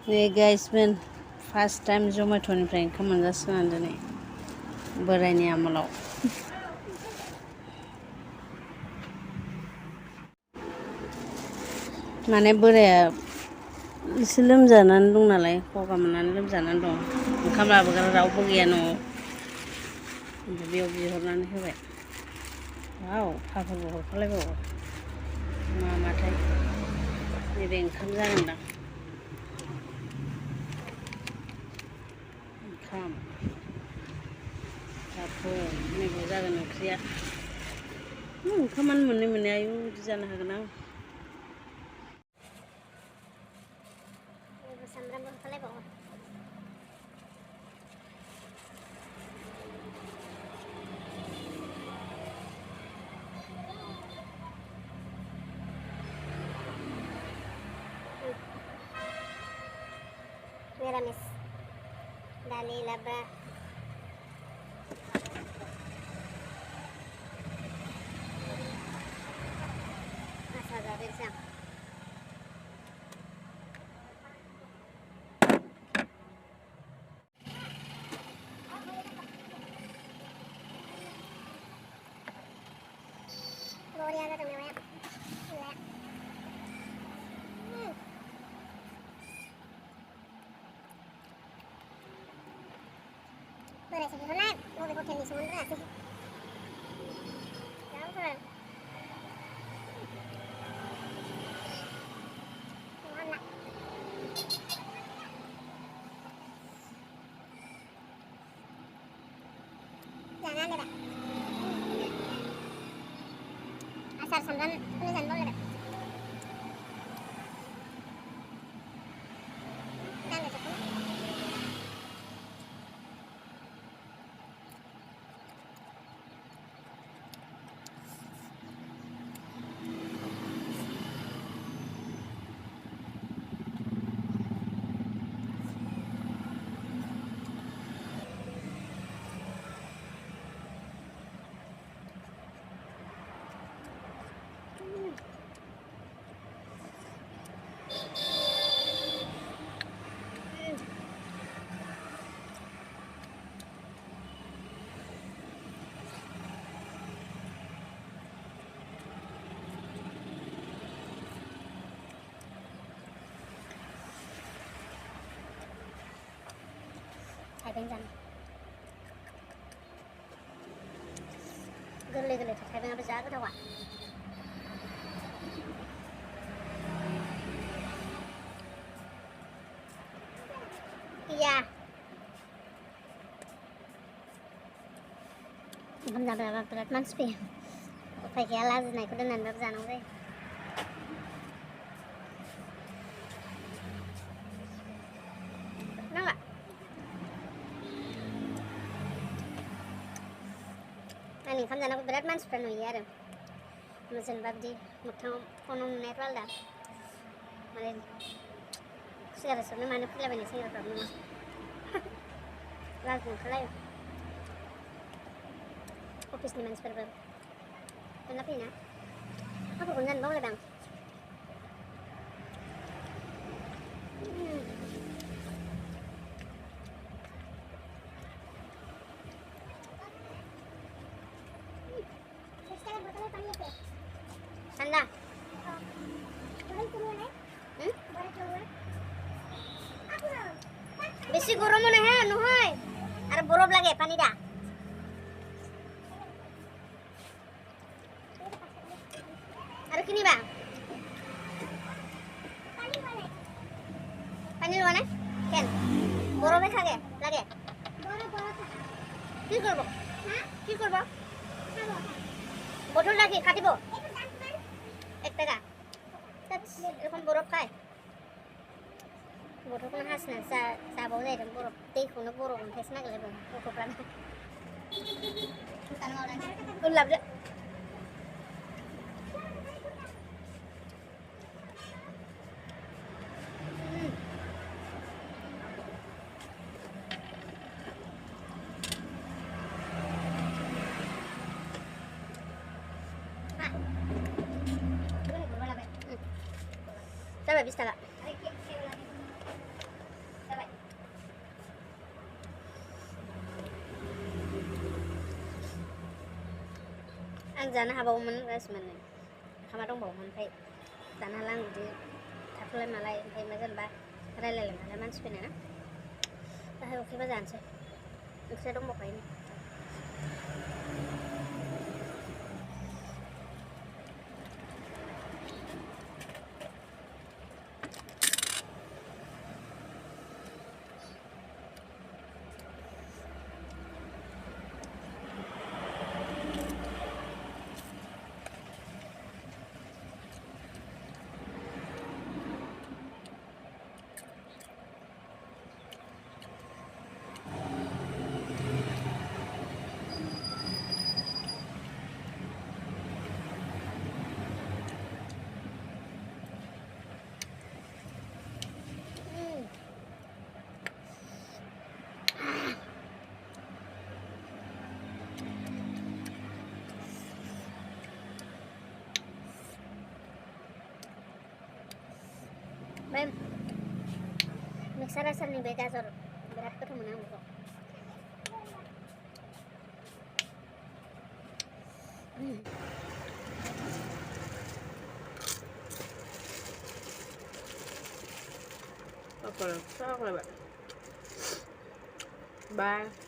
नै गाइसमोन first time जमेट'निफ्राय ओंखाम मोनजासिगोन दिनै बोरायनि आमोलाव। माने बोराया एसे लोमजानानै दं नालाय, गगा मोननानै लोमजानानै दं। ओंखाम लाबोग्रा रावबो गैया न'आव। ओमफ्राय बेयाव बिहरनानै होबाय। वाव, पाफरबो हरफालायबावो। मा माथाय नैबे ओंखाम जागोनदां। ओंखाम पाफर नैबे जागोन ओंख्रिया। ओंखामानो मोननै मोननै आयु बिदि जानो हागोन आं। सामब्रामबो हरफालायबावो। निरामिस दालि लाब्रा आसार जादेरसै आं। बरिया जादों मेवाया। बोरायसो बिहरनाय बबे हटेलनि सोंहरनो रोङासै। जाबाय जाना आन्दायबाय। आसार सामब्रामखौनो जानो बावलायबाय। थाइबें जानो गोरलै गोरलै थाइबेंआबो जा गोथावा। गैया ओंखाम जाब्लाबा बिराद मानसि फैयो। उफाय गैया, लाजिनायखौ दोननानैबाबो जानांगौ जायो। नाङा आंनि ओंखाम जानायखौ बिराद मानसिफ्रा नुयो आरो जेनेबा बिदि मोगथाङाव फनाव नुनायाथ' आलदा। माने सिगारेट सोबनो मानो फैलाबायनाय सेंग्राफ्राबो नङा। लाजिनो ओंखारलायो। अफिसनि मानसिफोरबो मेरला फैयोना। पापरखौनो जानो बावलायबाय आं। ঠান্ডা বেশি গরমও নহয় নহয় আর বরফ লাগে পানিটা। আর কিনিবা পানি লোৱা নাই কেন বরফে থাকে লাগে কি করব কি করব বোতল রাখি কাটিব 1 টাকা এরকম বরফ খায় गथ'खौनो हासिना जाबावो जाहैदों बरफ दैखौनो बरफ अन्थाइसो नागिरलायबावो गथ'फ्रानो लाबदो जाबाय 20 टाका जानो हाबावोमोन गासै माने ओंखामा दंबावोमोन ओमफ्राय जानो हाला आं बिदि थाथ'लाय मालाय ओमफ्राय मा जेनेबा रायलायलाय मालाय मानसि फैनाय ना दाहाय उखैबा जानोसै ओंख्रिया दंबावखायो ओमफ्राय मिक्सार आसारनि बे गाजर बिराद गोथाव मोनो आं बेखौ Chocolate. Bye.